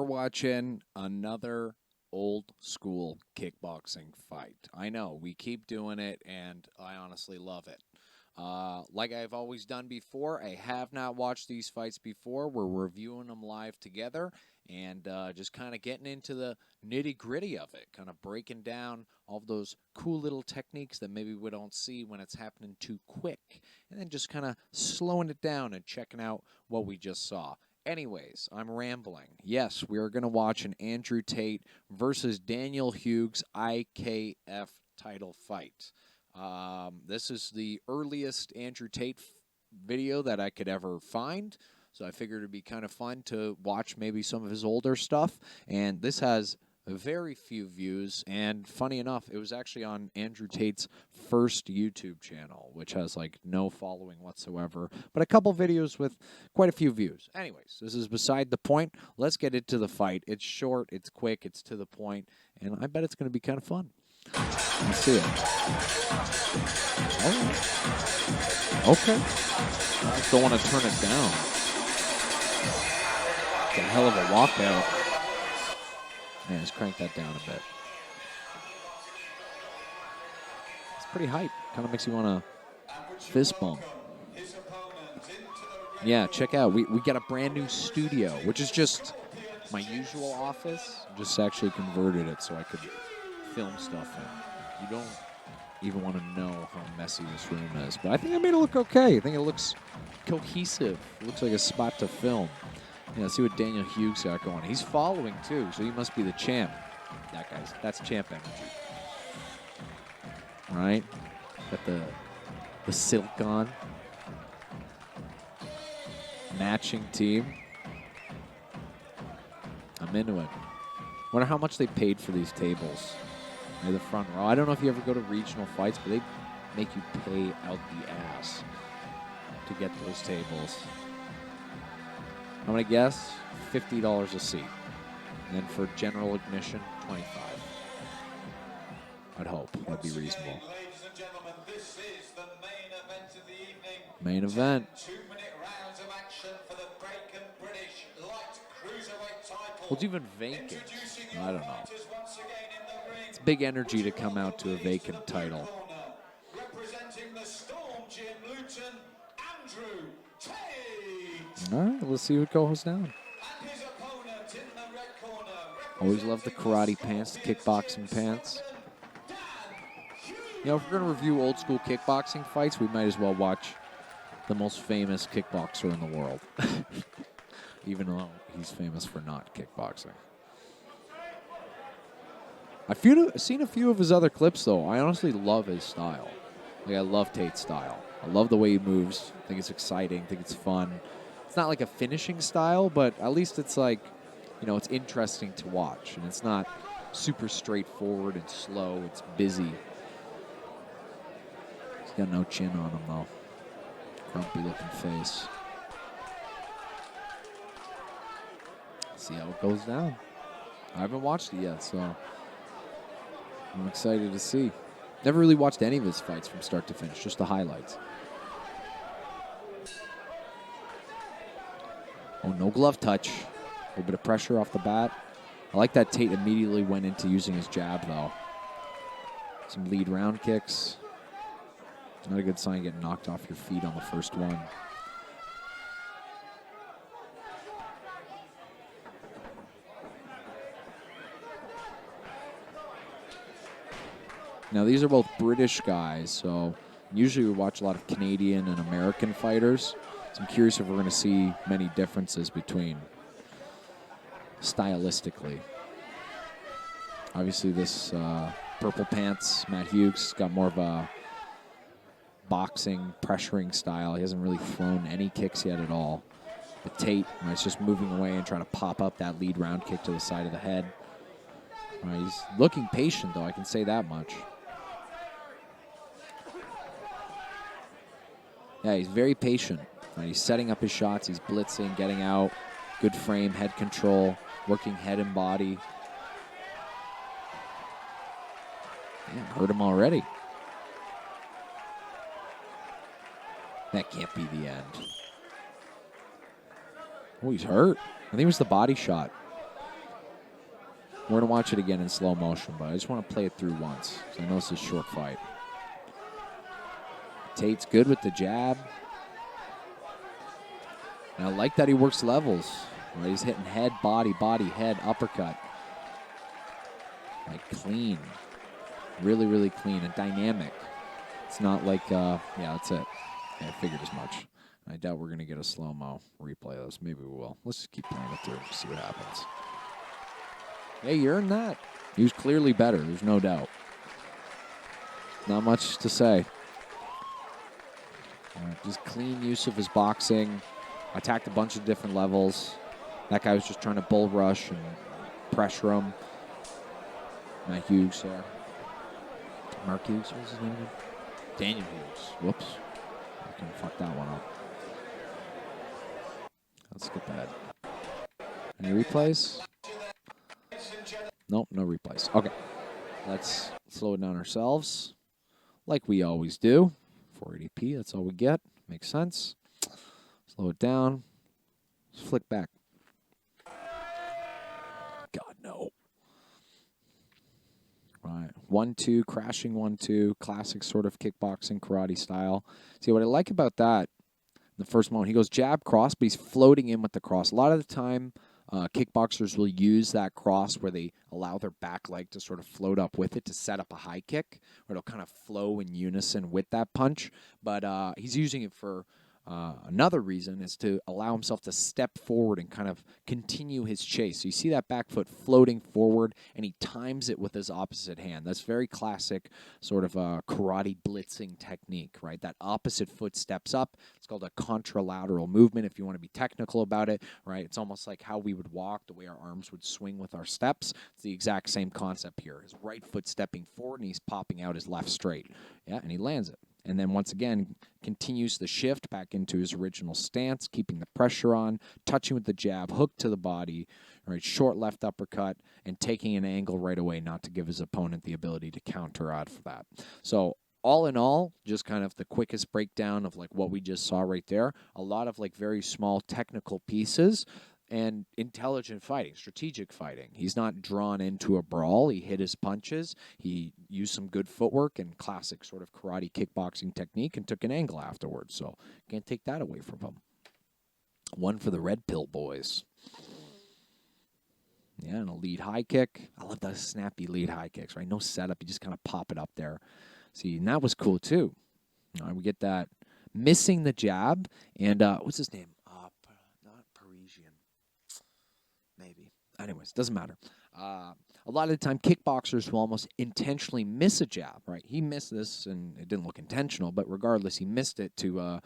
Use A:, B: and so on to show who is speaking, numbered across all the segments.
A: watching another old school kickboxing fight. I know, we keep doing it, and I honestly love it. Like I've always done before, I have not watched these fights before. We're reviewing them live together and just kind of getting into the nitty-gritty of it, kind of breaking down all of those cool little techniques that maybe we don't see when it's happening too quick, and then just kind of slowing it down and checking out what we just saw. Anyways, I'm rambling. Yes, we are going to watch an Andrew Tate versus Daniel Hughes IKF title fight. This is the earliest Andrew Tate video that I could ever find, so I figured it'd be kind of fun to watch maybe some of his older stuff. And this has very few views, and funny enough, it was actually on Andrew Tate's first YouTube channel, which has like no following whatsoever, but a couple videos with quite a few views. Anyways, this is beside the point. Let's get into the fight. It's short, it's quick, it's to the point, and I bet it's going to be kind of fun. Let's see it. Oh. Okay. I just don't want to turn it down. It's a hell of a walkout. Man, let's crank that down a bit. It's pretty hype. Kind of makes you want to fist bump. Yeah, check out. We got a brand new studio, which is just my usual office. Just actually converted it so I could film stuff in. You don't even want to know how messy this room is. But I think I made it look okay. I think it looks cohesive. It looks like a spot to film. Yeah, see what Daniel Hughes got going. He's following, too, so he must be the champ. That's champ energy. All right? Got the silk on. Matching team. I'm into it. Wonder how much they paid for these tables. Near the front row. I don't know if you ever go to regional fights, but they make you pay out the ass to get those tables. I'm going to guess $50 a seat. And then for general admission, $25. I'd hope. That'd be reasonable.
B: Ladies and gentlemen, this is the main event of the evening.
A: Main event.
B: 2-minute rounds of action for the vacant British light cruiserweight title.
A: What's even vacant? I don't know. It's big energy to come out to a vacant title.
B: Representing the Storm Gym Luton, Andrew Tates.
A: All right, let's see what goes down.
B: And his opponent in the red corner.
A: Always love the karate pants, the kickboxing pants. You know, if we're going to review old school kickboxing fights, we might as well watch the most famous kickboxer in the world. Even though he's famous for not kickboxing. I've seen a few of his other clips, though. I honestly love his style. Like, I love Tate's style. I love the way he moves. I think it's exciting. I think it's fun. It's not like a finishing style, but at least it's like, you know, it's interesting to watch. And it's not super straightforward and slow. It's busy. He's got no chin on him, though. Grumpy looking face. See how it goes down. I haven't watched it yet, so I'm excited to see. Never really watched any of his fights from start to finish, just the highlights. Oh, no glove touch. A little bit of pressure off the bat. I like that Tate immediately went into using his jab, though. Some lead round kicks. Not a good sign getting knocked off your feet on the first one. Now, these are both British guys, so usually we watch a lot of Canadian and American fighters. So I'm curious if we're going to see many differences between stylistically. Obviously, this purple pants, Matt Hughes, got more of a boxing, pressuring style. He hasn't really thrown any kicks yet at all. But Tate, he's just moving away and trying to pop up that lead round kick to the side of the head. He's looking patient, though, I can say that much. Yeah, he's very patient. He's setting up his shots. He's blitzing, getting out. Good frame, head control, working head and body. Yeah, hurt him already. That can't be the end. Oh, he's hurt. I think it was the body shot. We're going to watch it again in slow motion, but I just want to play it through once. I know this is a short fight. Tate's good with the jab. And I like that he works levels. Right? He's hitting head, body, head, uppercut. Like clean. Really, really clean and dynamic. It's not like, yeah, that's it. Yeah, I figured as much. I doubt we're going to get a slow-mo replay of this. Maybe we will. Let's just keep playing it through and see what happens. Hey, you earned that. He was clearly better. There's no doubt. Not much to say. Just clean use of his boxing. Attacked a bunch of different levels. That guy was just trying to bull rush and pressure him. Matt Hughes there. Mark Hughes, what was his name again? Daniel Hughes. Whoops. I can fuck that one up. Let's get that. Any replays? Nope, no replays. Okay. Let's slow it down ourselves. Like we always do. 480p, that's all we get. Makes sense. Slow it down. Let's flick back. God, no. Right. 1-2, crashing 1-2. Classic sort of kickboxing, karate style. See, what I like about that, the first moment, he goes jab, cross, but he's floating in with the cross. A lot of the time, kickboxers will use that cross where they allow their back leg to sort of float up with it to set up a high kick, where it'll kind of flow in unison with that punch. But he's using it for another reason, is to allow himself to step forward and kind of continue his chase. So you see that back foot floating forward, and he times it with his opposite hand. That's very classic sort of karate blitzing technique, right? That opposite foot steps up. It's called a contralateral movement if you want to be technical about it, right? It's almost like how we would walk, the way our arms would swing with our steps. It's the exact same concept here. His right foot stepping forward, and he's popping out his left straight. Yeah, and he lands it. And then once again, continues the shift back into his original stance, keeping the pressure on, touching with the jab, hook to the body, right, short left uppercut, and taking an angle right away, not to give his opponent the ability to counter out for that. So all in all, just kind of the quickest breakdown of like what we just saw right there. A lot of like very small technical pieces and intelligent fighting, strategic fighting. He's not drawn into a brawl. He hit his punches. He used some good footwork and classic sort of karate kickboxing technique and took an angle afterwards. So can't take that away from him. One for the red pill boys. Yeah, and a lead high kick. I love those snappy lead high kicks, right? No setup. You just kind of pop it up there. See, and that was cool too. All right, we get that. Missing the jab. And what's his name? Not Parisian. Maybe. Anyways, doesn't matter. A lot of the time, kickboxers will almost intentionally miss a jab, right? He missed this, and it didn't look intentional, but regardless, he missed it to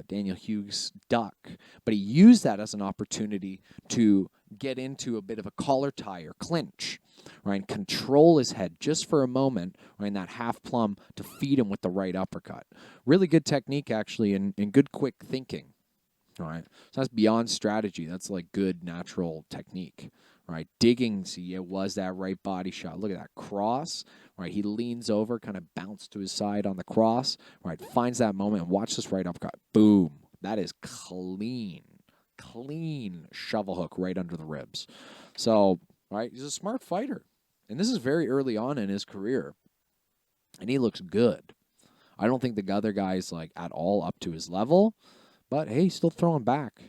A: Daniel Hughes' duck. But he used that as an opportunity to get into a bit of a collar tie or clinch, right? And control his head just for a moment, right? In that half plumb to feed him with the right uppercut. Really good technique, actually, and good quick thinking. All right, so that's beyond strategy. That's like good natural technique, right? Digging, see, it was that right body shot. Look at that cross, right? He leans over, kind of bounce to his side on the cross, right? Finds that moment and watch this right uppercut. Boom. That is clean shovel hook right under the ribs. So, right, he's a smart fighter. And this is very early on in his career. And he looks good. I don't think the other guy's like at all up to his level. But, hey, he's still throwing back.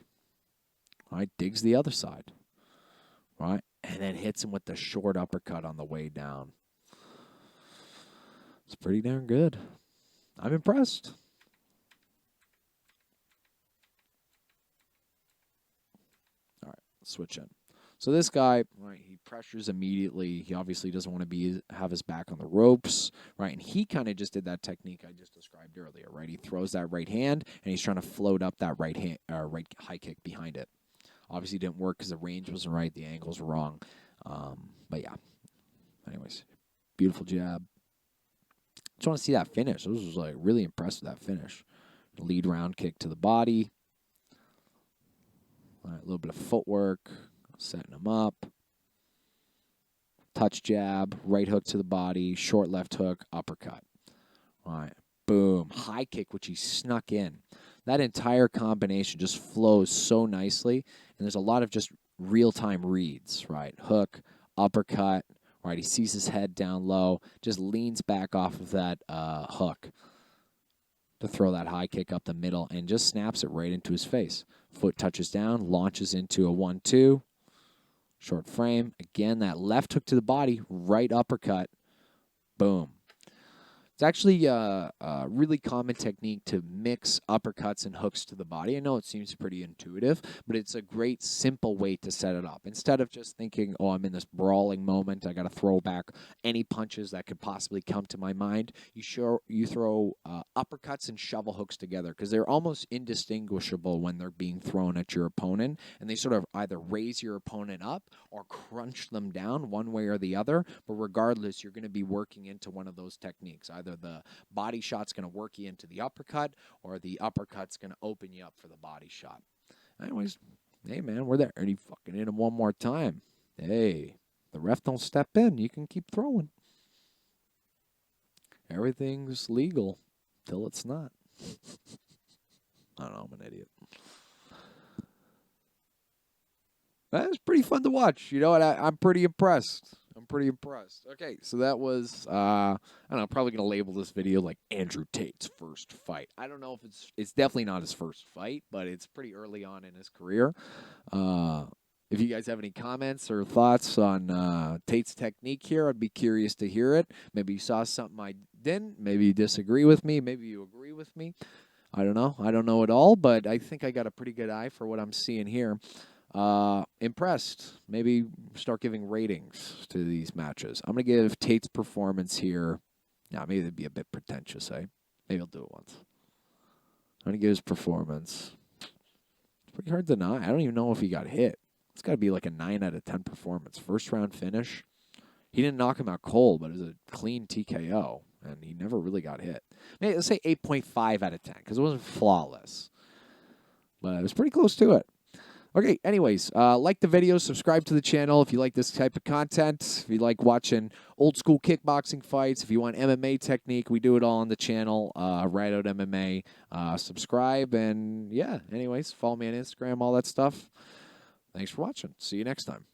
A: All right, digs the other side. Right, and then hits him with the short uppercut on the way down. It's pretty darn good. I'm impressed. All right, switch in. So this guy, right, he pressures immediately. He obviously doesn't want to have his back on the ropes, right? And he kind of just did that technique I just described earlier, right? He throws that right hand, and he's trying to float up that right high kick behind it. Obviously didn't work because the range wasn't right, the angles were wrong. But yeah. Anyways, beautiful jab. Just want to see that finish. I was like really impressed with that finish. Lead round kick to the body. All right, a little bit of footwork. Setting him up. Touch jab, right hook to the body, short left hook, uppercut. All right, boom. High kick, which he snuck in. That entire combination just flows so nicely, and there's a lot of just real-time reads, right? Hook, uppercut. Right, he sees his head down low, just leans back off of that hook to throw that high kick up the middle and just snaps it right into his face. Foot touches down, launches into a 1-2. Short frame. Again, that left hook to the body, right uppercut. Boom. It's actually a really common technique to mix uppercuts and hooks to the body. I know it seems pretty intuitive, but it's a great, simple way to set it up. Instead of just thinking, oh, I'm in this brawling moment, I got to throw back any punches that could possibly come to my mind, you throw uppercuts and shovel hooks together because they're almost indistinguishable when they're being thrown at your opponent, and they sort of either raise your opponent up or crunch them down one way or the other. But regardless, you're going to be working into one of those techniques. Either the body shot's going to work you into the uppercut, or the uppercut's going to open you up for the body shot. Anyways, hey, man, we're there. And he fucking hit him one more time. Hey, the ref don't step in. You can keep throwing. Everything's legal till it's not. I don't know. I'm an idiot. That was pretty fun to watch. You know what? I'm pretty impressed. Okay, so that was, I don't know, probably going to label this video like Andrew Tate's first fight. I don't know if it's definitely not his first fight, but it's pretty early on in his career. If you guys have any comments or thoughts on Tate's technique here, I'd be curious to hear it. Maybe you saw something I didn't. Maybe you disagree with me. Maybe you agree with me. I don't know. I don't know at all, but I think I got a pretty good eye for what I'm seeing here. Impressed. Maybe start giving ratings to these matches. I'm going to give Tate's performance here. Now, maybe it'd be a bit pretentious, eh? Maybe I'll do it once. I'm going to give his performance. It's pretty hard to deny. I don't even know if he got hit. It's got to be like a 9 out of 10 performance. First round finish. He didn't knock him out cold, but it was a clean TKO, and he never really got hit. Maybe let's say 8.5 out of 10, because it wasn't flawless. But it was pretty close to it. Okay, anyways, like the video, subscribe to the channel if you like this type of content. If you like watching old school kickboxing fights, if you want MMA technique, we do it all on the channel, Right Out MMA. Subscribe, and yeah, anyways, follow me on Instagram, all that stuff. Thanks for watching. See you next time.